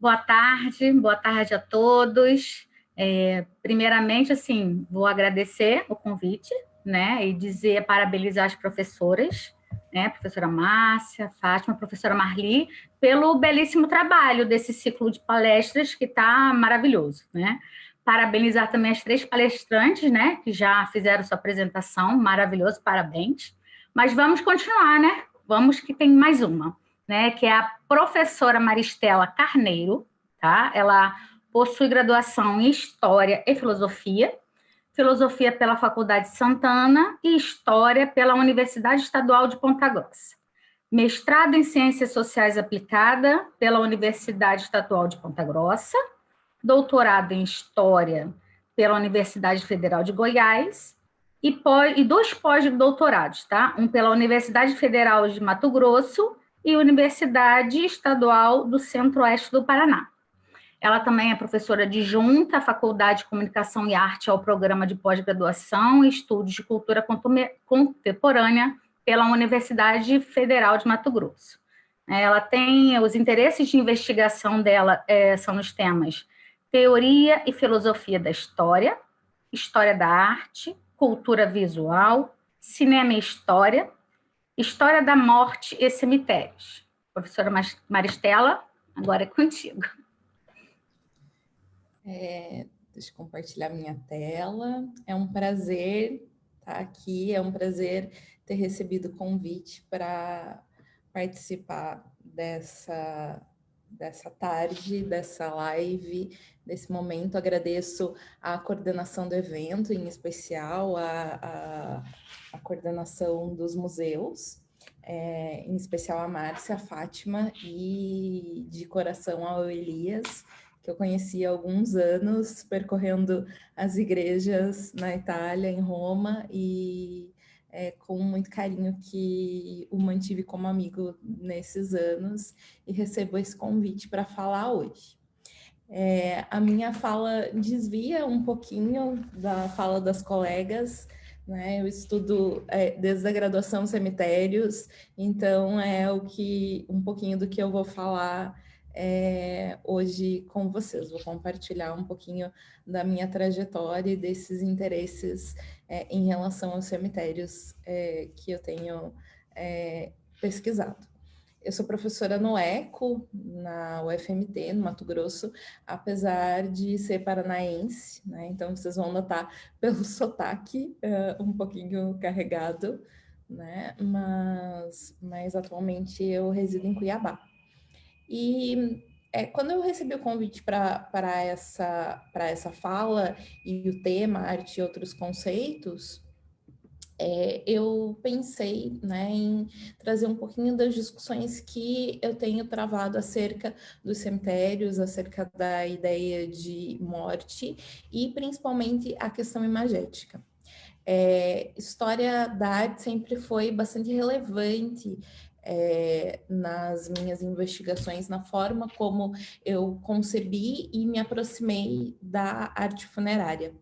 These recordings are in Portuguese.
Boa tarde a todos. Primeiramente, assim, vou agradecer o convite, né, e parabenizar as professoras, né, a professora Márcia, Fátima, a professora Marli, pelo belíssimo trabalho desse ciclo de palestras que está maravilhoso, né. Parabenizar também as 3 palestrantes, né, que já fizeram sua apresentação, maravilhoso, parabéns. Mas vamos continuar, né? Vamos que tem mais uma, né, que é a professora Maristela Carneiro, tá? Ela possui graduação em História e Filosofia, Filosofia pela Faculdade Santana e História pela Universidade Estadual de Ponta Grossa. Mestrado em Ciências Sociais Aplicada pela Universidade Estadual de Ponta Grossa, doutorado em História pela Universidade Federal de Goiás e 2 pós-doutorados, tá? Um pela Universidade Federal de Mato Grosso e Universidade Estadual do Centro-Oeste do Paraná. Ela também é professora adjunta à Faculdade de Comunicação e Arte ao Programa de Pós-Graduação e Estudos de Cultura Contemporânea pela Universidade Federal de Mato Grosso. Ela tem os interesses de investigação dela são nos temas Teoria e Filosofia da História, História da Arte, Cultura Visual, Cinema e História, História da Morte e Cemitérios. Professora Maristela, agora é contigo. Deixa eu compartilhar minha tela. É um prazer estar aqui, é um prazer ter recebido o convite para participar dessa tarde, dessa live, desse momento. Agradeço a coordenação do evento, em especial a coordenação dos museus, em especial a Márcia, a Fátima e de coração ao Elias, que eu conheci há alguns anos, percorrendo as igrejas na Itália, em Roma, e com muito carinho que o mantive como amigo nesses anos, e recebo esse convite para falar hoje. A minha fala desvia um pouquinho da fala das colegas, né? Eu estudo desde a graduação cemitérios, então um pouquinho do que eu vou falar hoje com vocês. Vou compartilhar um pouquinho da minha trajetória e desses interesses em relação aos cemitérios que eu tenho pesquisado. Eu sou professora no ECO, na UFMT, no Mato Grosso, apesar de ser paranaense, né? Então vocês vão notar pelo sotaque um pouquinho carregado, né? Mas atualmente eu resido em Cuiabá. E quando eu recebi o convite para essa fala e o tema Arte e Outros Conceitos, eu pensei, né, em trazer um pouquinho das discussões que eu tenho travado acerca dos cemitérios, acerca da ideia de morte e principalmente a questão imagética. História da arte sempre foi bastante relevante nas minhas investigações, na forma como eu concebi e me aproximei da arte funerária.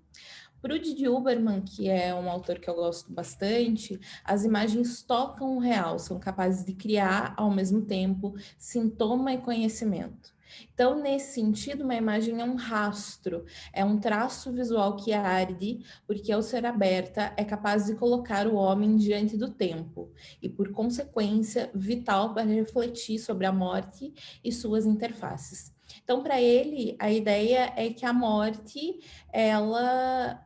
Para o Didi Uberman, que é um autor que eu gosto bastante, as imagens tocam o real, são capazes de criar, ao mesmo tempo, sintoma e conhecimento. Então, nesse sentido, uma imagem é um rastro, é um traço visual que arde, porque ao ser aberta é capaz de colocar o homem diante do tempo e, por consequência, vital para refletir sobre a morte e suas interfaces. Então, para ele, a ideia é que a morte, ela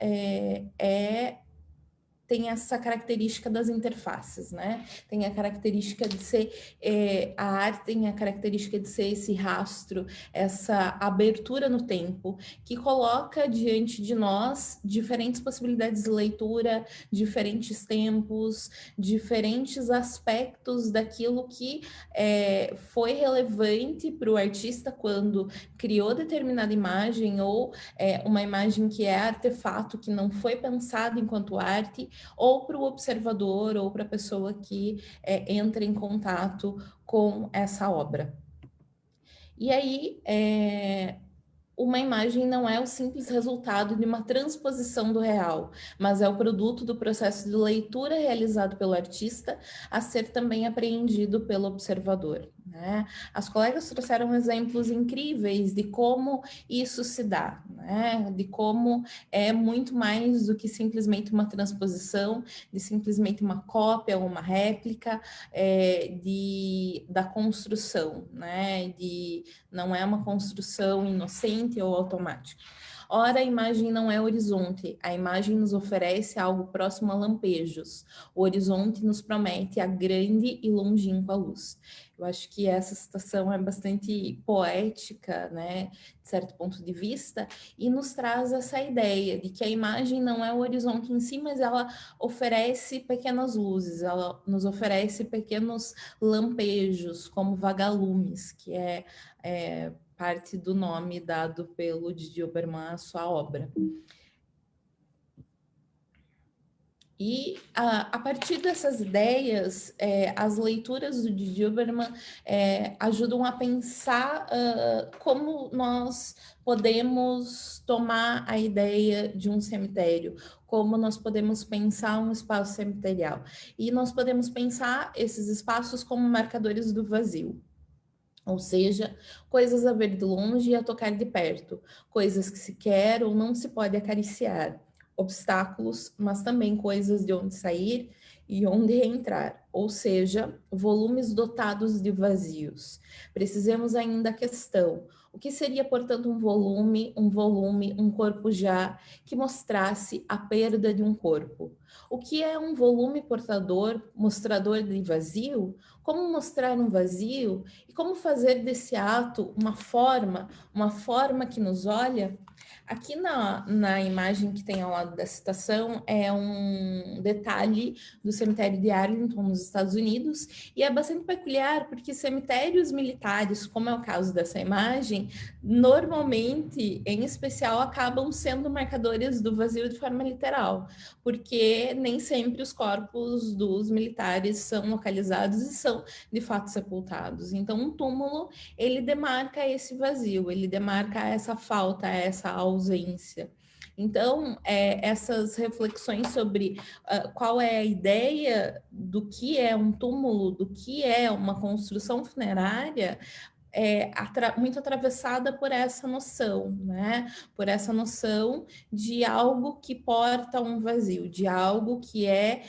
tem essa característica das interfaces, né? Tem a característica de ser, a arte tem a característica de ser esse rastro, essa abertura no tempo, que coloca diante de nós diferentes possibilidades de leitura, diferentes tempos, diferentes aspectos daquilo que foi relevante para o artista quando criou determinada imagem, ou uma imagem que é artefato, que não foi pensado enquanto arte, ou para o observador, ou para a pessoa que entra em contato com essa obra. E aí, uma imagem não é o simples resultado de uma transposição do real, mas é o produto do processo de leitura realizado pelo artista, a ser também apreendido pelo observador. né? As colegas trouxeram exemplos incríveis de como isso se dá, né? De como é muito mais do que simplesmente uma transposição, de simplesmente uma cópia ou uma réplica da construção, né? Não é uma construção inocente ou automática. Ora, a imagem não é horizonte, a imagem nos oferece algo próximo a lampejos. O horizonte nos promete a grande e longínqua luz. Eu acho que essa citação é bastante poética, né, de certo ponto de vista, e nos traz essa ideia de que a imagem não é o horizonte em si, mas ela oferece pequenas luzes, ela nos oferece pequenos lampejos, como vagalumes, que é parte do nome dado pelo Didi Obermann à sua obra. E a partir dessas ideias, as leituras do Didi Obermann ajudam a pensar como nós podemos tomar a ideia de um cemitério, como nós podemos pensar um espaço cemiterial. E nós podemos pensar esses espaços como marcadores do vazio. Ou seja, coisas a ver de longe e a tocar de perto, coisas que se quer ou não se pode acariciar, obstáculos, mas também coisas de onde sair e onde entrar, ou seja, volumes dotados de vazios. Precisamos ainda a questão: o que seria, portanto, um volume, um corpo já, que mostrasse a perda de um corpo? O que é um volume portador, mostrador de vazio? Como mostrar um vazio? E como fazer desse ato uma forma que nos olha? Aqui na imagem que tem ao lado da citação é um detalhe do cemitério de Arlington, nos Estados Unidos, e é bastante peculiar porque cemitérios militares, como é o caso dessa imagem, normalmente, em especial, acabam sendo marcadores do vazio de forma literal, porque nem sempre os corpos dos militares são localizados e são, de fato, sepultados. Então, um túmulo, ele demarca esse vazio, ele demarca essa falta, essa ausência. Então, essas reflexões sobre qual é a ideia do que é um túmulo, do que é uma construção funerária, muito atravessada por essa noção, né? Por essa noção de algo que porta um vazio, de algo que é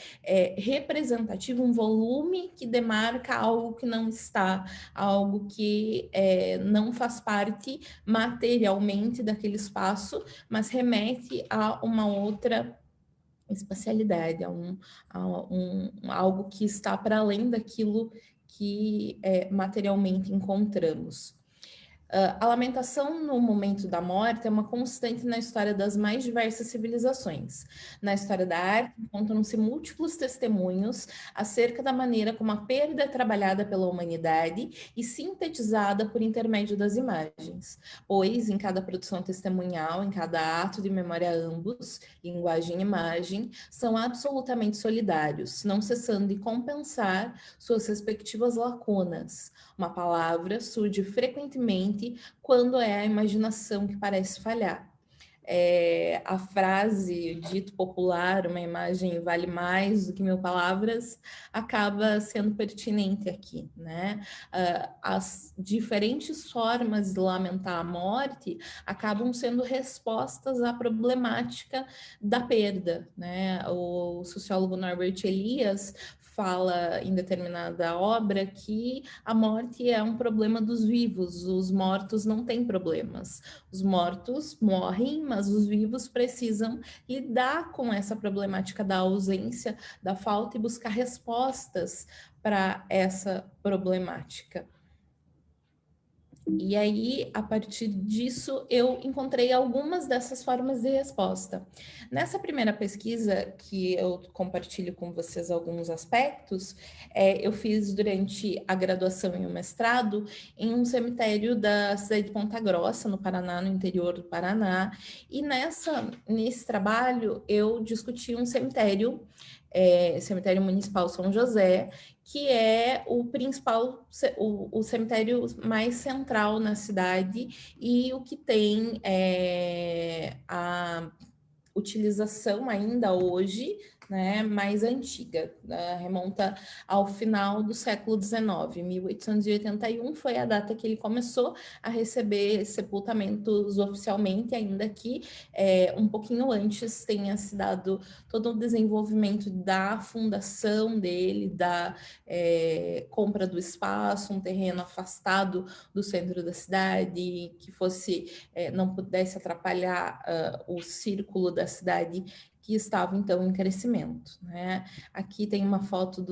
representativo, um volume que demarca algo que não está, algo que não faz parte materialmente daquele espaço, mas remete a uma outra espacialidade, algo que está para além daquilo que materialmente encontramos. A lamentação no momento da morte é uma constante na história das mais diversas civilizações. Na história da arte, encontram-se múltiplos testemunhos acerca da maneira como a perda é trabalhada pela humanidade e sintetizada por intermédio das imagens. Pois, em cada produção testemunhal, em cada ato de memória ambos, linguagem e imagem, são absolutamente solidários, não cessando de compensar suas respectivas lacunas. Uma palavra surge frequentemente quando é a imaginação que parece falhar. A frase, o dito popular, uma imagem vale mais do que 1000 palavras, acaba sendo pertinente aqui, né? As diferentes formas de lamentar a morte acabam sendo respostas à problemática da perda, né? O sociólogo Norbert Elias fala em determinada obra que a morte é um problema dos vivos, os mortos não têm problemas. Os mortos morrem, mas os vivos precisam lidar com essa problemática da ausência, da falta e buscar respostas para essa problemática. E aí, a partir disso, eu encontrei algumas dessas formas de resposta. Nessa primeira pesquisa, que eu compartilho com vocês alguns aspectos, eu fiz durante a graduação e o mestrado em um cemitério da cidade de Ponta Grossa, no Paraná, no interior do Paraná. E nesse trabalho, eu discuti um cemitério, Cemitério Municipal São José, que é o principal, o cemitério mais central na cidade e o que tem a utilização ainda hoje né, mais antiga, remonta ao final do século XIX. 1881 foi a data que ele começou a receber sepultamentos oficialmente, ainda que um pouquinho antes tenha se dado todo o desenvolvimento da fundação dele, da compra do espaço, um terreno afastado do centro da cidade, que fosse não pudesse atrapalhar o círculo da cidade, que estava, então, em crescimento, né? Aqui tem uma foto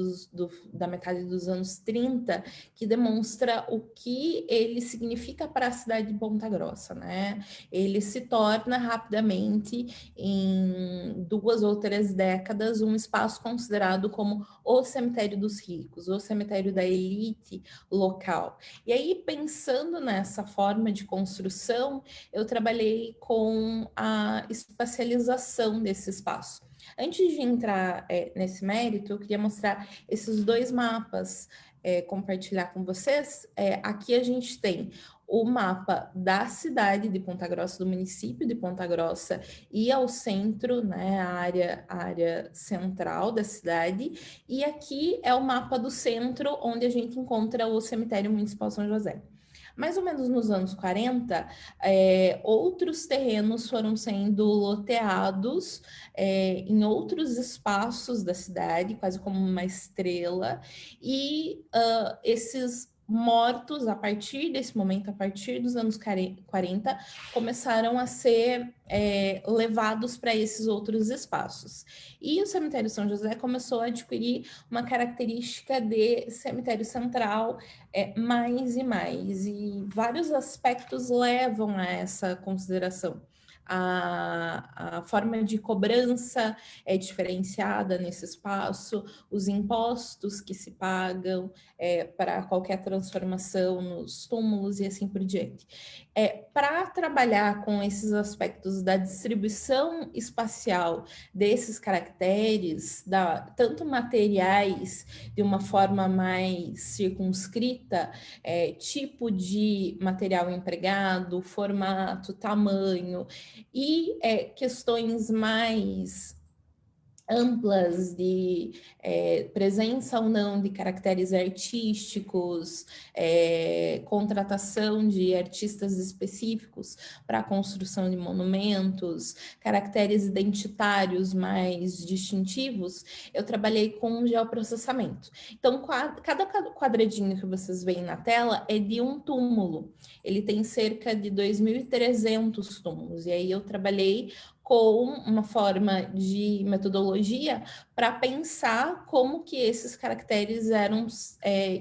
da metade dos anos 30, que demonstra o que ele significa para a cidade de Ponta Grossa, né? Ele se torna rapidamente, em 2 ou 3 décadas, um espaço considerado como o cemitério dos ricos, o cemitério da elite local. E aí, pensando nessa forma de construção, eu trabalhei com a espacialização desse espaço. Antes de entrar nesse mérito, eu queria mostrar esses 2 mapas, compartilhar com vocês. Aqui a gente tem o mapa da cidade de Ponta Grossa, do município de Ponta Grossa, e ao centro, né, a área central da cidade. E aqui é o mapa do centro, onde a gente encontra o cemitério municipal São José. Mais ou menos nos anos 40, outros terrenos foram sendo loteados em outros espaços da cidade, quase como uma estrela, e esses mortos, a partir desse momento, a partir dos anos 40, começaram a ser levados para esses outros espaços. E o cemitério São José começou a adquirir uma característica de cemitério central, mais e mais, e vários aspectos levam a essa consideração. A forma de cobrança é diferenciada nesse espaço, os impostos que se pagam para qualquer transformação nos túmulos e assim por diante. Para trabalhar com esses aspectos da distribuição espacial desses caracteres, tanto materiais de uma forma mais circunscrita, tipo de material empregado, formato, tamanho, e questões mais amplas de presença ou não de caracteres artísticos, contratação de artistas específicos para a construção de monumentos, caracteres identitários mais distintivos, eu trabalhei com geoprocessamento. Então, cada quadradinho que vocês veem na tela é de um túmulo. Ele tem cerca de 2.300 túmulos, e aí eu trabalhei com uma forma de metodologia para pensar como que esses caracteres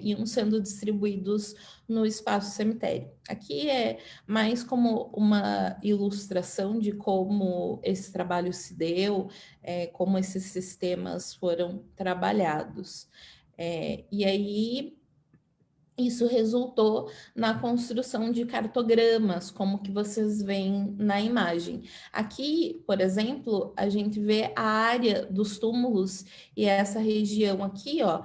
iam sendo distribuídos no espaço cemitério. Aqui é mais como uma ilustração de como esse trabalho se deu, como esses sistemas foram trabalhados. E aí isso resultou na construção de cartogramas, como que vocês veem na imagem. Aqui, por exemplo, a gente vê a área dos túmulos, e essa região aqui, ó,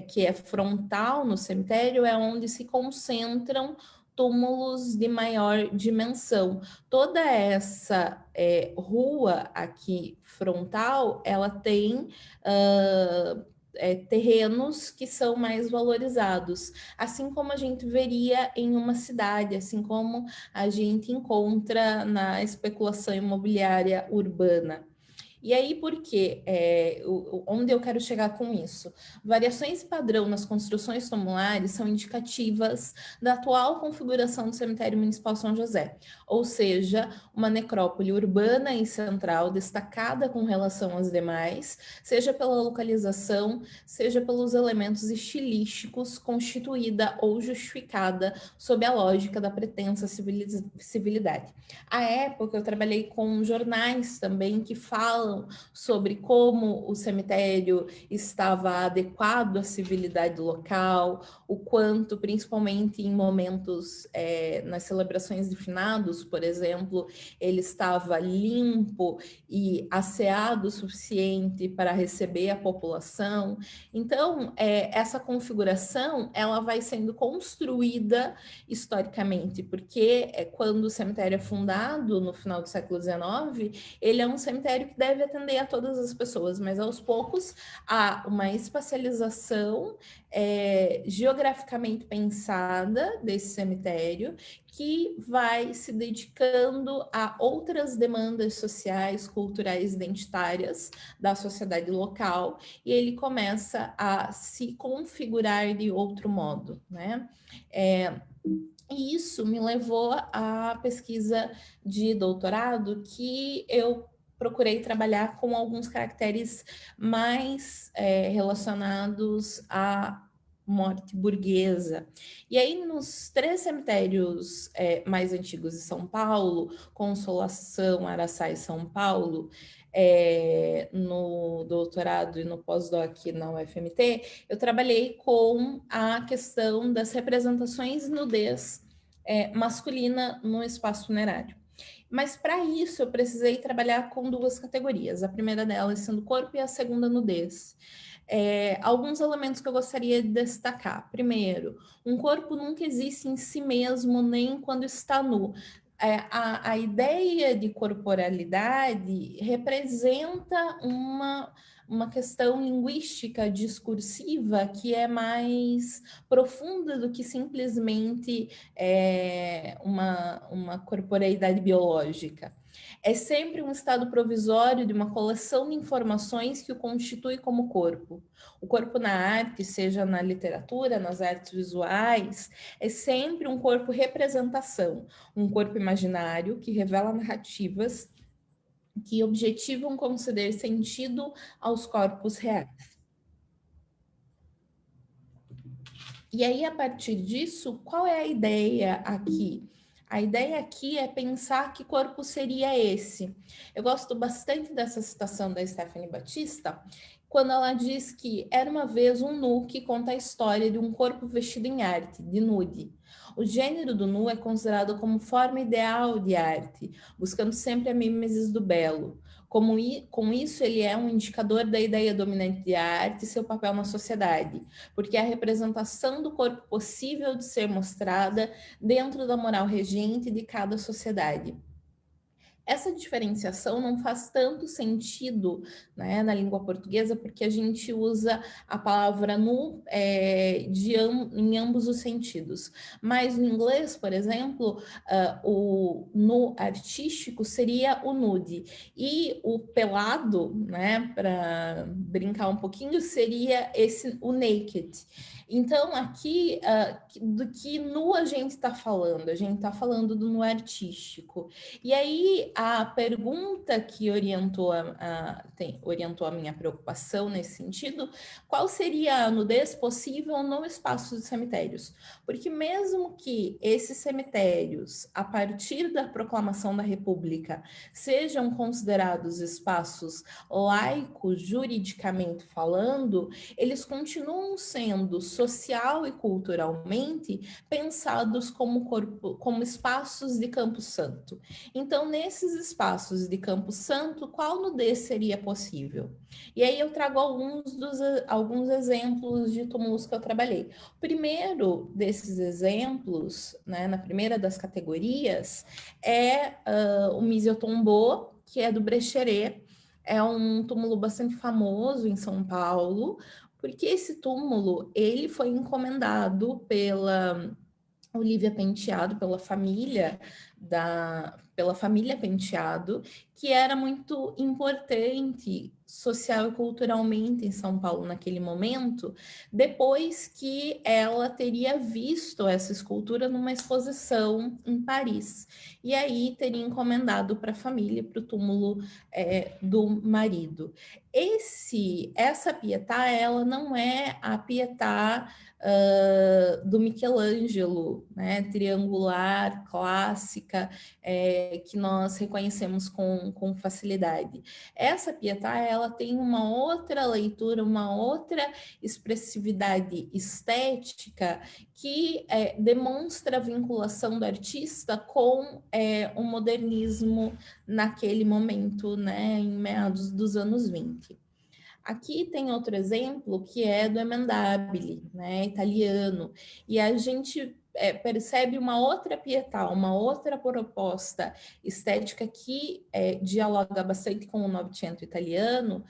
que é frontal no cemitério, é onde se concentram túmulos de maior dimensão. Toda essa rua aqui frontal, ela tem terrenos que são mais valorizados, assim como a gente veria em uma cidade, assim como a gente encontra na especulação imobiliária urbana. E aí, por quê? Onde eu quero chegar com isso? Variações padrão nas construções tumulares são indicativas da atual configuração do cemitério municipal São José, ou seja, uma necrópole urbana e central destacada com relação às demais, seja pela localização, seja pelos elementos estilísticos, constituída ou justificada sob a lógica da pretensa civilidade. À época, eu trabalhei com jornais também que falam sobre como o cemitério estava adequado à civilidade local, o quanto, principalmente em momentos nas celebrações de finados, por exemplo, ele estava limpo e asseado o suficiente para receber a população. Então, essa configuração ela vai sendo construída historicamente, porque quando o cemitério é fundado no final do século XIX, ele é um cemitério que deve deve atender a todas as pessoas, mas aos poucos há uma espacialização geograficamente pensada desse cemitério, que vai se dedicando a outras demandas sociais, culturais, identitárias da sociedade local, e ele começa a se configurar de outro modo, né? E isso me levou à pesquisa de doutorado, que eu procurei trabalhar com alguns caracteres mais relacionados à morte burguesa. E aí, nos 3 cemitérios mais antigos de São Paulo, Consolação, Araçá e São Paulo, no doutorado e no pós-doc na UFMT, eu trabalhei com a questão das representações nudez masculina no espaço funerário. Mas para isso eu precisei trabalhar com 2 categorias, a primeira delas sendo corpo e a segunda nudez. Alguns elementos que eu gostaria de destacar. Primeiro, um corpo nunca existe em si mesmo, nem quando está nu. A ideia de corporalidade representa uma questão linguística discursiva que é mais profunda do que simplesmente uma corporeidade biológica. É sempre um estado provisório de uma coleção de informações que o constitui como corpo. O corpo na arte, seja na literatura, nas artes visuais, é sempre um corpo representação, um corpo imaginário que revela narrativas que objetivam conceder sentido aos corpos reais. E aí, a partir disso, qual é a ideia aqui? A ideia aqui é pensar que corpo seria esse. Eu gosto bastante dessa citação da Stephanie Batista, quando ela diz que era uma vez um nu que conta a história de um corpo vestido em arte, de nude. O gênero do nu é considerado como forma ideal de arte, buscando sempre a mimesis do belo. Com isso, ele é um indicador da ideia dominante de arte e seu papel na sociedade, porque é a representação do corpo possível de ser mostrada dentro da moral regente de cada sociedade. Essa diferenciação não faz tanto sentido, né, na língua portuguesa, porque a gente usa a palavra nu em ambos os sentidos. Mas no inglês, por exemplo, o nu artístico seria o nude. E o pelado, né, para brincar um pouquinho, seria o naked. Então, aqui, do que nu a gente está falando? A gente está falando do nu artístico. E aí, a pergunta que orientou a minha preocupação nesse sentido, qual seria a nudez possível no espaço dos cemitérios? Porque mesmo que esses cemitérios, a partir da proclamação da República, sejam considerados espaços laicos, juridicamente falando, eles continuam sendo social e culturalmente pensados como espaços de Campo Santo. Então, nesses espaços de Campo Santo, qual nudez seria possível? E aí eu trago alguns exemplos de túmulos que eu trabalhei. O primeiro desses exemplos, né, na primeira das categorias, é o Museu Tombeau, que é do Brecheret. É um túmulo bastante famoso em São Paulo, porque esse túmulo ele foi encomendado pela Olívia Penteado, pela família Penteado, que era muito importante social e culturalmente em São Paulo naquele momento, depois que ela teria visto essa escultura numa exposição em Paris. E aí teria encomendado para a família, para o túmulo do marido. Essa Pietà, ela não é a Pietà do Michelangelo, né, triangular, clássica, que nós reconhecemos com facilidade. Essa Pietà, ela tem uma outra leitura, uma outra expressividade estética que demonstra a vinculação do artista com o modernismo naquele momento, né, em meados dos anos 20. Aqui tem outro exemplo que é do Emendabile, né, italiano, e a gente percebe uma outra Pietà, uma outra proposta estética que dialoga bastante com o Novecento italiano,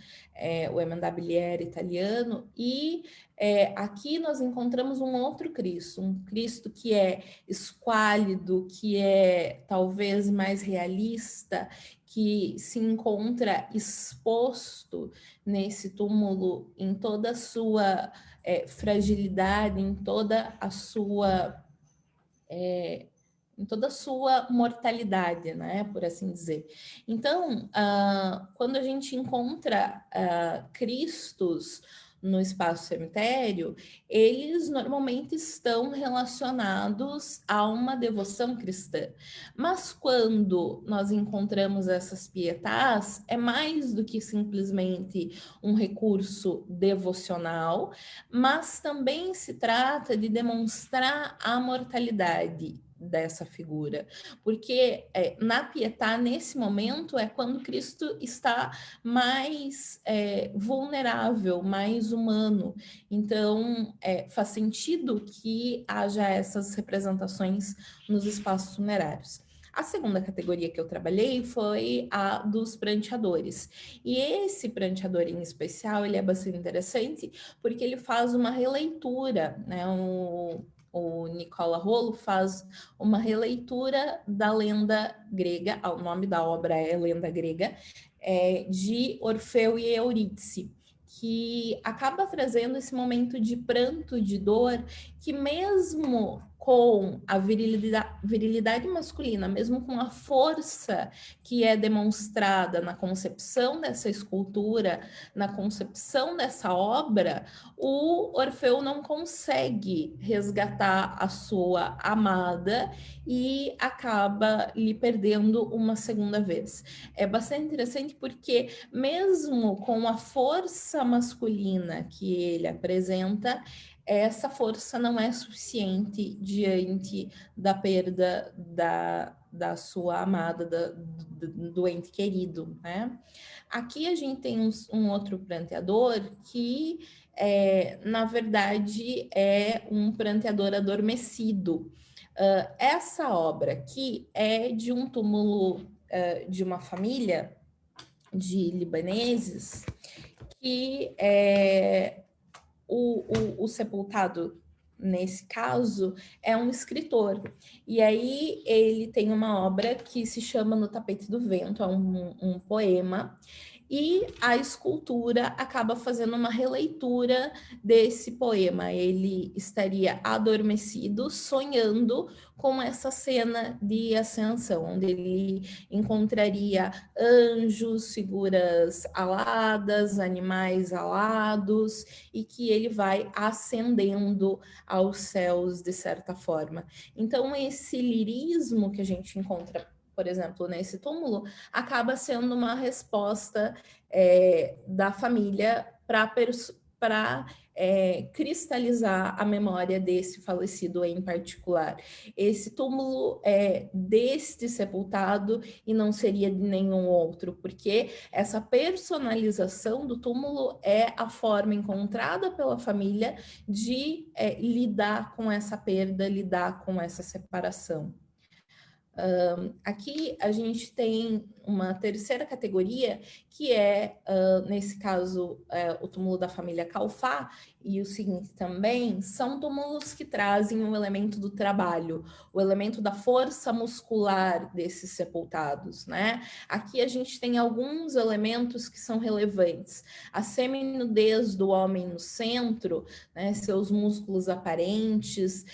o Emendabiliere italiano, e aqui nós encontramos um outro Cristo, um Cristo que é esquálido, que é talvez mais realista, que se encontra exposto nesse túmulo em toda a sua fragilidade, em toda a sua mortalidade, né, por assim dizer. Então, quando a gente encontra Cristos no espaço cemitério, eles normalmente estão relacionados a uma devoção cristã. Mas quando nós encontramos essas pietás, é mais do que simplesmente um recurso devocional, mas também se trata de demonstrar a mortalidade dessa figura, porque na Pietà, nesse momento, é quando Cristo está mais vulnerável, mais humano. Então, faz sentido que haja essas representações nos espaços funerários. A segunda categoria que eu trabalhei foi a dos pranteadores. E esse pranteador em especial, ele é bastante interessante porque ele faz uma releitura, né? O Nicola Rollo faz uma releitura da lenda grega, o nome da obra é Lenda Grega, de Orfeu e Eurídice, que acaba trazendo esse momento de pranto, de dor, que mesmo com a virilidade masculina, mesmo com a força que é demonstrada na concepção dessa escultura, na concepção dessa obra, o Orfeu não consegue resgatar a sua amada e acaba lhe perdendo uma segunda vez. É bastante interessante porque, mesmo com a força masculina que ele apresenta, essa força não é suficiente diante da perda da sua amada, do ente querido, né? Aqui a gente tem um outro pranteador que, na verdade, é um pranteador adormecido. Essa obra aqui é de um túmulo de uma família de libaneses que o sepultado, nesse caso, é um escritor. E aí ele tem uma obra que se chama No Tapete do Vento, é um poema, e a escultura acaba fazendo uma releitura desse poema. Ele estaria adormecido, sonhando com essa cena de ascensão, onde ele encontraria anjos, figuras aladas, animais alados, e que ele vai ascendendo aos céus de certa forma. Então, esse lirismo que a gente encontra, por exemplo, nesse túmulo, acaba sendo uma resposta da família para cristalizar a memória desse falecido em particular. Esse túmulo é deste sepultado e não seria de nenhum outro, porque essa personalização do túmulo é a forma encontrada pela família de lidar com essa perda, lidar com essa separação. Aqui a gente tem uma terceira categoria, que nesse caso, o túmulo da família Calfá, e o seguinte também, são túmulos que trazem um elemento do trabalho, o elemento da força muscular desses sepultados, né? Aqui a gente tem alguns elementos que são relevantes. A seminudez do homem no centro, né, seus músculos aparentes,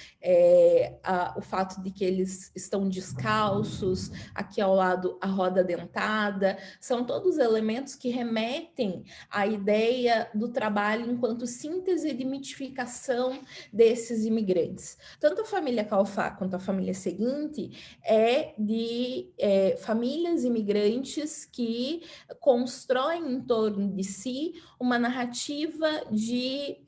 o fato de que eles estão descalços, aqui ao lado a roda dentada, são todos elementos que remetem à ideia do trabalho enquanto síntese de mitificação desses imigrantes. Tanto a família Calfá quanto a família seguinte é de famílias imigrantes que constroem em torno de si uma narrativa de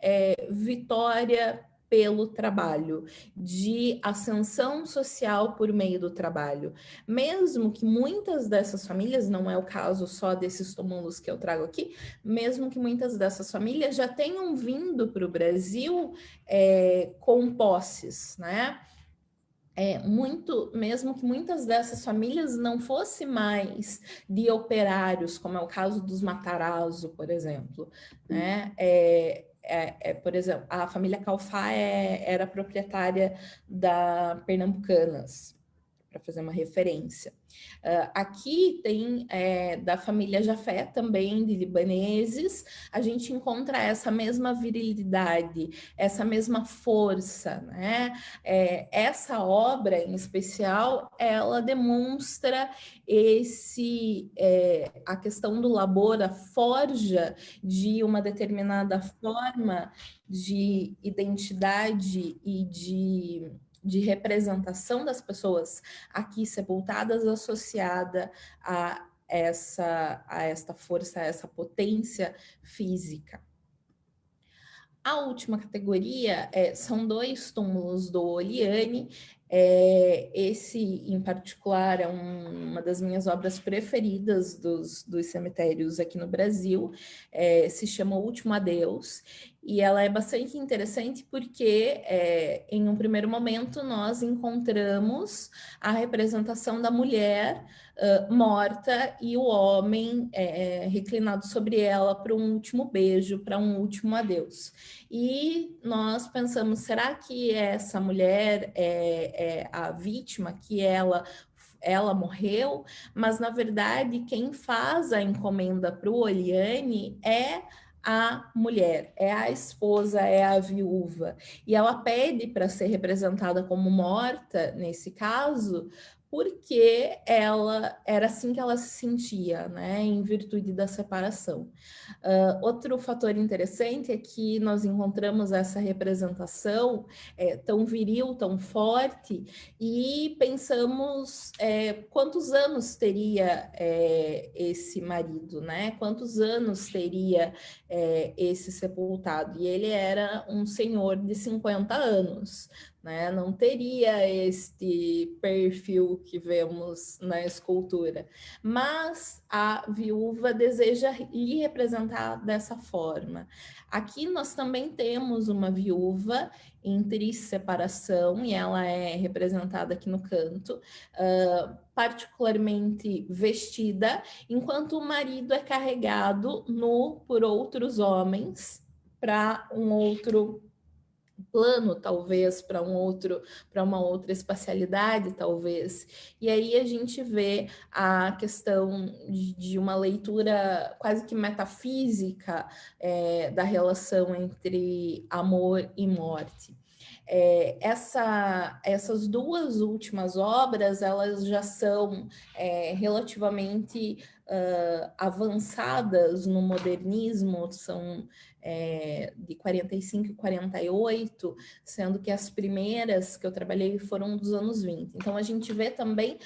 vitória pelo trabalho, de ascensão social por meio do trabalho. Mesmo que muitas dessas famílias, não é o caso só desses túmulos que eu trago aqui, mesmo que muitas dessas famílias já tenham vindo para o Brasil com posses, né? mesmo que muitas dessas famílias não fossem mais de operários, como é o caso dos Matarazzo, por exemplo, né? Por exemplo, a família Calfá era proprietária da Pernambucanas, para fazer uma referência. Aqui tem da família Jafé também, de libaneses, a gente encontra essa mesma virilidade, essa mesma força, né? Essa obra, em especial, ela demonstra a questão do labor, a forja de uma determinada forma de identidade e de representação das pessoas aqui sepultadas, associada a esta força, a essa potência física. A última categoria são 2 túmulos do Oliane. Esse, em particular, é uma das minhas obras preferidas dos cemitérios aqui no Brasil. Se chama O Último Adeus, e ela é bastante interessante porque, em um primeiro momento, nós encontramos a representação da mulher morta e o homem reclinado sobre ela para um último beijo, para um último adeus. E nós pensamos, será que essa mulher é a vítima, que ela morreu? Mas, na verdade, quem faz a encomenda para o Oliane é a mulher, é a esposa, é a viúva. E ela pede para ser representada como morta, nesse caso, porque ela era assim que ela se sentia, né, em virtude da separação. Outro fator interessante é que nós encontramos essa representação tão viril, tão forte, e pensamos quantos anos teria esse marido, né? Quantos anos teria esse sepultado? E ele era um senhor de 50 anos. Né? Não teria este perfil que vemos na escultura, mas a viúva deseja lhe representar dessa forma. Aqui nós também temos uma viúva em triste separação, e ela é representada aqui no canto, particularmente vestida, enquanto o marido é carregado nu por outros homens para um outro plano, talvez, para uma outra espacialidade, talvez. E aí a gente vê a questão de uma leitura quase que metafísica da relação entre amor e morte. Essas 2 últimas obras, elas já são relativamente avançadas no modernismo, são de 45 e 48, sendo que as primeiras que eu trabalhei foram dos anos 20. Então, a gente vê também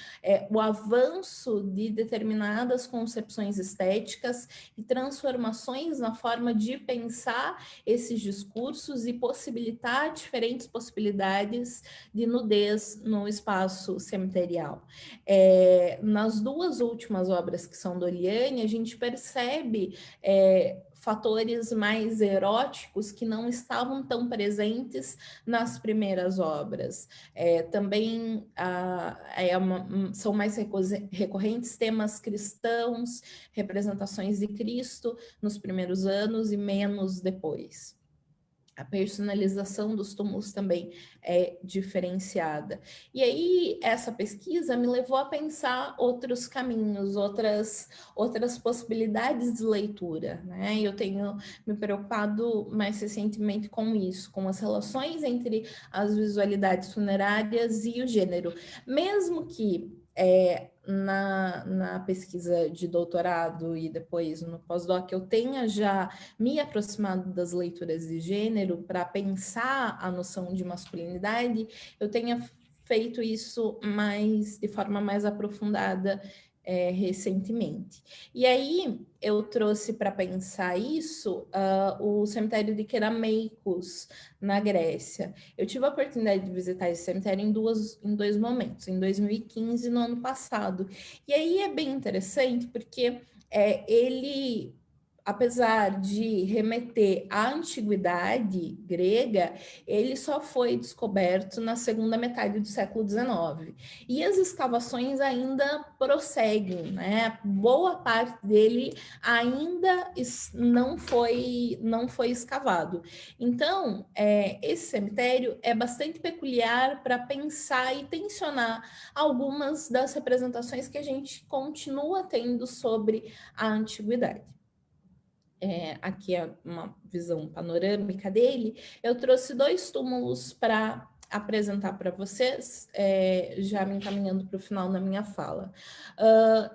o avanço de determinadas concepções estéticas e transformações na forma de pensar esses discursos e possibilitar diferentes possibilidades de nudez no espaço cemiterial. Nas 2 últimas obras que são do Oliane, a gente percebe fatores mais eróticos que não estavam tão presentes nas primeiras obras. Também são mais recorrentes temas cristãos, representações de Cristo nos primeiros anos e menos depois. A personalização dos túmulos também é diferenciada. E aí, essa pesquisa me levou a pensar outros caminhos, outras possibilidades de leitura, né? Eu tenho me preocupado mais recentemente com isso, com as relações entre as visualidades funerárias e o gênero. Mesmo que na pesquisa de doutorado e depois no pós-doc eu tenha já me aproximado das leituras de gênero para pensar a noção de masculinidade, eu tenha feito isso de forma mais aprofundada recentemente. E aí eu trouxe para pensar isso o cemitério de Kerameikos, na Grécia. Eu tive a oportunidade de visitar esse cemitério em 2 momentos, em 2015 e no ano passado. E aí é bem interessante porque ele apesar de remeter à antiguidade grega, ele só foi descoberto na segunda metade do século XIX. E as escavações ainda prosseguem, né? Boa parte dele ainda não foi escavado. Então, esse cemitério é bastante peculiar para pensar e tensionar algumas das representações que a gente continua tendo sobre a antiguidade. Aqui é uma visão panorâmica dele. Eu trouxe 2 túmulos para apresentar para vocês, já me encaminhando para o final da minha fala.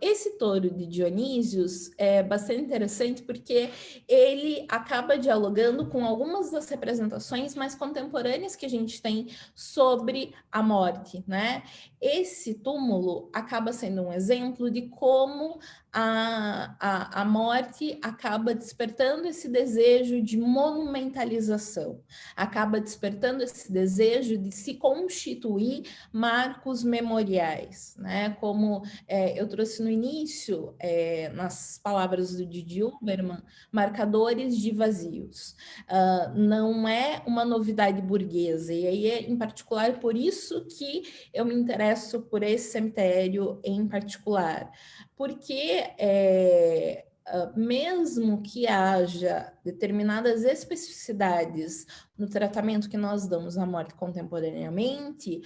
Esse touro de Dionísios é bastante interessante porque ele acaba dialogando com algumas das representações mais contemporâneas que a gente tem sobre a morte, né? Esse túmulo acaba sendo um exemplo de como a morte acaba despertando esse desejo de monumentalização, acaba despertando esse desejo de se constituir marcos memoriais, né? Como eu trouxe no início, nas palavras do Didi Huberman, marcadores de vazios. Não é uma novidade burguesa, e aí em particular por isso que eu me interesso por esse cemitério em particular, porque mesmo que haja determinadas especificidades no tratamento que nós damos à morte contemporaneamente,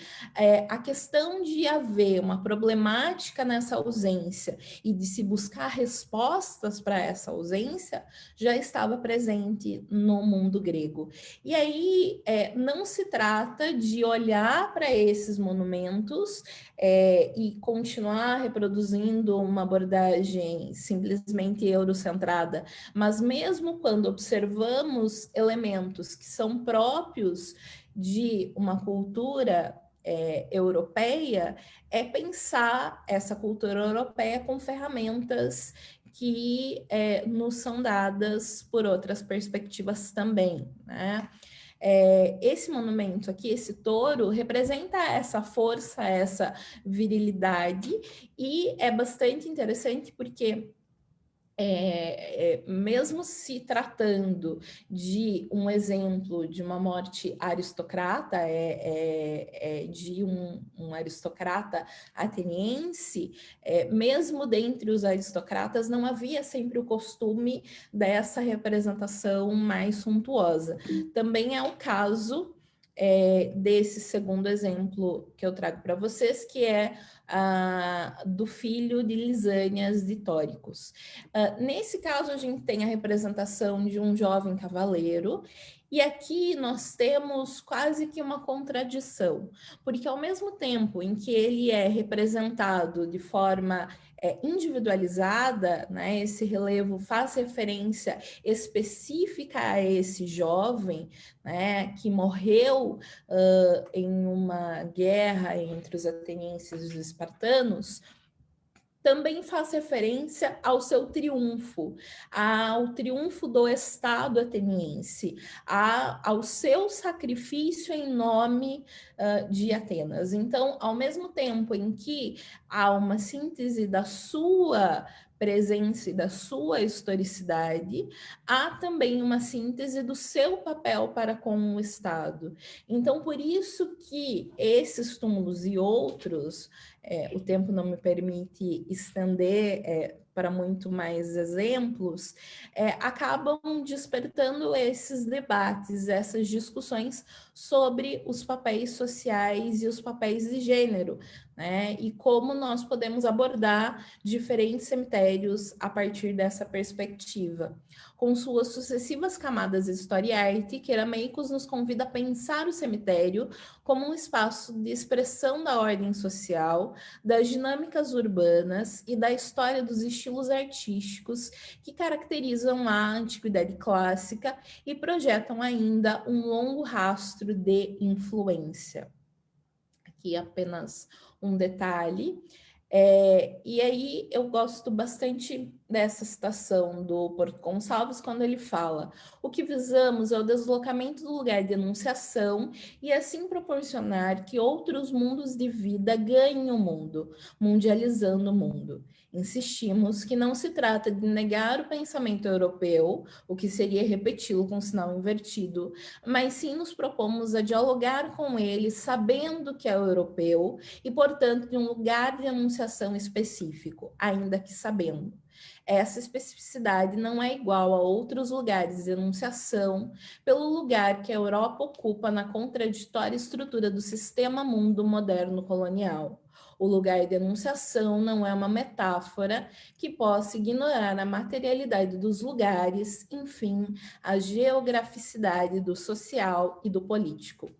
a questão de haver uma problemática nessa ausência e de se buscar respostas para essa ausência já estava presente no mundo grego. E aí não se trata de olhar para esses monumentos e continuar reproduzindo uma abordagem simplesmente eurocentrada, mas mesmo quando observamos elementos que são próprios de uma cultura europeia, é pensar essa cultura europeia com ferramentas que nos são dadas por outras perspectivas também, né? Esse monumento aqui, esse touro, representa essa força, essa virilidade, e é bastante interessante porque mesmo se tratando de um exemplo de uma morte aristocrata, de um aristocrata ateniense, mesmo dentre os aristocratas não havia sempre o costume dessa representação mais suntuosa. Também é o caso desse segundo exemplo que eu trago para vocês, que é do filho de Lisânias de Tóricos. Nesse caso, a gente tem a representação de um jovem cavaleiro, e aqui nós temos quase que uma contradição, porque ao mesmo tempo em que ele é representado de forma individualizada, né, esse relevo faz referência específica a esse jovem, né, que morreu em uma guerra entre os atenienses e os espartanos, também faz referência ao seu triunfo, ao triunfo do Estado ateniense, ao seu sacrifício em nome de Atenas. Então, ao mesmo tempo em que há uma síntese da sua presença e da sua historicidade, há também uma síntese do seu papel para com o Estado. Então, por isso que esses túmulos e outros, o tempo não me permite estender para muito mais exemplos, acabam despertando esses debates, essas discussões sobre os papéis sociais e os papéis de gênero, né? E como nós podemos abordar diferentes cemitérios a partir dessa perspectiva. Com suas sucessivas camadas historiais, Queirameicos nos convida a pensar o cemitério como um espaço de expressão da ordem social, das dinâmicas urbanas e da história dos estilos artísticos que caracterizam a antiguidade clássica e projetam ainda um longo rastro de influência. Aqui apenas um detalhe. E aí eu gosto bastante dessa citação do Porto Gonçalves quando ele fala: o que visamos é o deslocamento do lugar de enunciação e assim proporcionar que outros mundos de vida ganhem o mundo, mundializando o mundo. Insistimos que não se trata de negar o pensamento europeu, o que seria repeti-lo com sinal invertido, mas sim nos propomos a dialogar com ele, sabendo que é europeu e, portanto, de um lugar de enunciação específico, ainda que sabendo. Essa especificidade não é igual a outros lugares de enunciação, pelo lugar que a Europa ocupa na contraditória estrutura do sistema mundo moderno colonial. O lugar de enunciação não é uma metáfora que possa ignorar a materialidade dos lugares, enfim, a geograficidade do social e do político.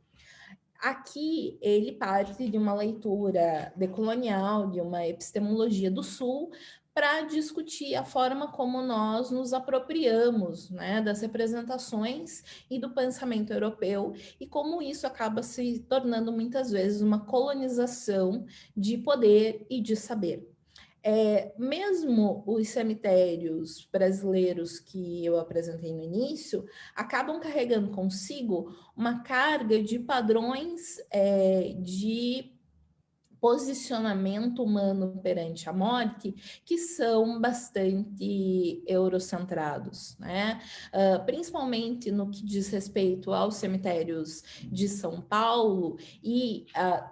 Aqui ele parte de uma leitura decolonial, de uma epistemologia do Sul, para discutir a forma como nós nos apropriamos, né, das representações e do pensamento europeu e como isso acaba se tornando muitas vezes uma colonização de poder e de saber. Mesmo os cemitérios brasileiros que eu apresentei no início acabam carregando consigo uma carga de padrões de posicionamento humano perante a morte que são bastante eurocentrados, né? Principalmente no que diz respeito aos cemitérios de São Paulo e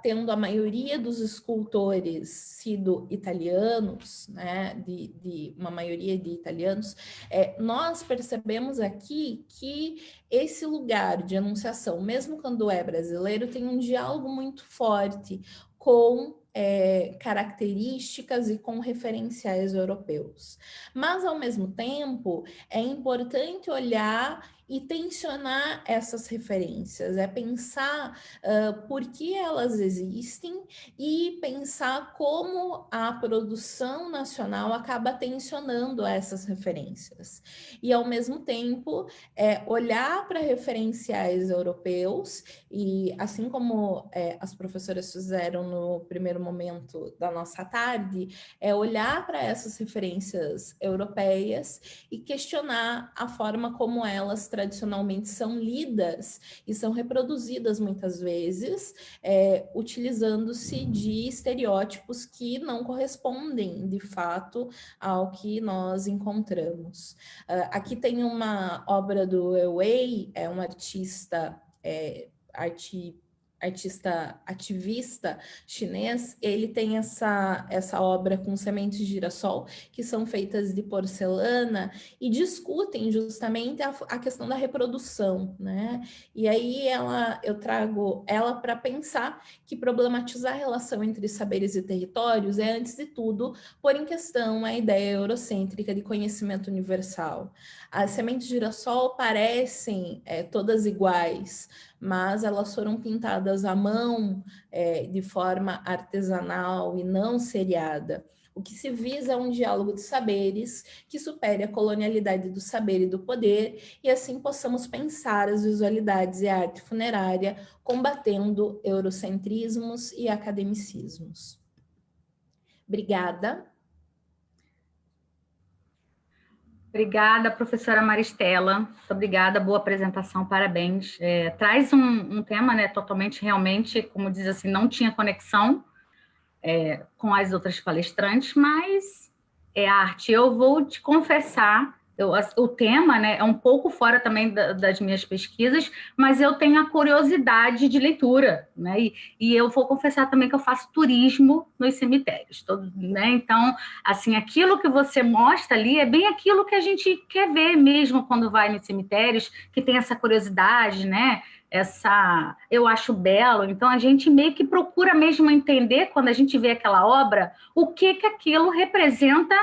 tendo a maioria dos escultores sido italianos, né? De uma maioria de italianos, nós percebemos aqui que esse lugar de enunciação, mesmo quando é brasileiro, tem um diálogo muito forte com características e com referenciais europeus. Mas, ao mesmo tempo, é importante olhar e tensionar essas referências, pensar por que elas existem e pensar como a produção nacional acaba tensionando essas referências. E, ao mesmo tempo, olhar para referenciais europeus e, assim como as professoras fizeram no primeiro momento da nossa tarde, olhar para essas referências europeias e questionar a forma como elas tradicionalmente são lidas e são reproduzidas muitas vezes, utilizando-se de estereótipos que não correspondem, de fato, ao que nós encontramos. Aqui tem uma obra do Wei, um artista ativista chinês. Ele tem essa obra com sementes de girassol, que são feitas de porcelana, e discutem justamente a questão da reprodução, né? E aí eu trago ela para pensar que problematizar a relação entre saberes e territórios é, antes de tudo, pôr em questão a ideia eurocêntrica de conhecimento universal. As sementes de girassol parecem todas iguais, mas elas foram pintadas à mão de forma artesanal e não seriada. O que se visa é um diálogo de saberes que supere a colonialidade do saber e do poder, e assim possamos pensar as visualidades e a arte funerária combatendo eurocentrismos e academicismos. Obrigada. Obrigada, professora Maristela. Muito obrigada, boa apresentação, parabéns. Traz um tema, né, totalmente, realmente, como diz assim, não tinha conexão com as outras palestrantes, mas é arte. Eu vou te confessar, o tema, né, é um pouco fora também das minhas pesquisas, mas eu tenho a curiosidade de leitura, né, e eu vou confessar também que eu faço turismo nos cemitérios, né, então, assim, aquilo que você mostra ali é bem aquilo que a gente quer ver mesmo quando vai nos cemitérios, que tem essa curiosidade, né, eu acho belo, então a gente meio que procura mesmo entender, quando a gente vê aquela obra, o que aquilo representa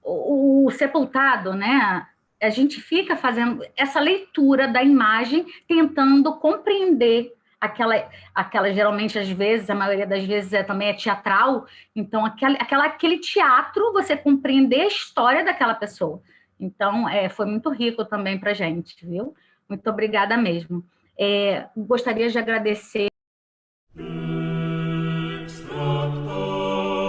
o sepultado, né? A gente fica fazendo essa leitura da imagem, tentando compreender aquela geralmente, às vezes, a maioria das vezes também é teatral, então aquele teatro, você compreender a história daquela pessoa. Então, foi muito rico também para a gente, viu? Muito obrigada mesmo. Gostaria de agradecer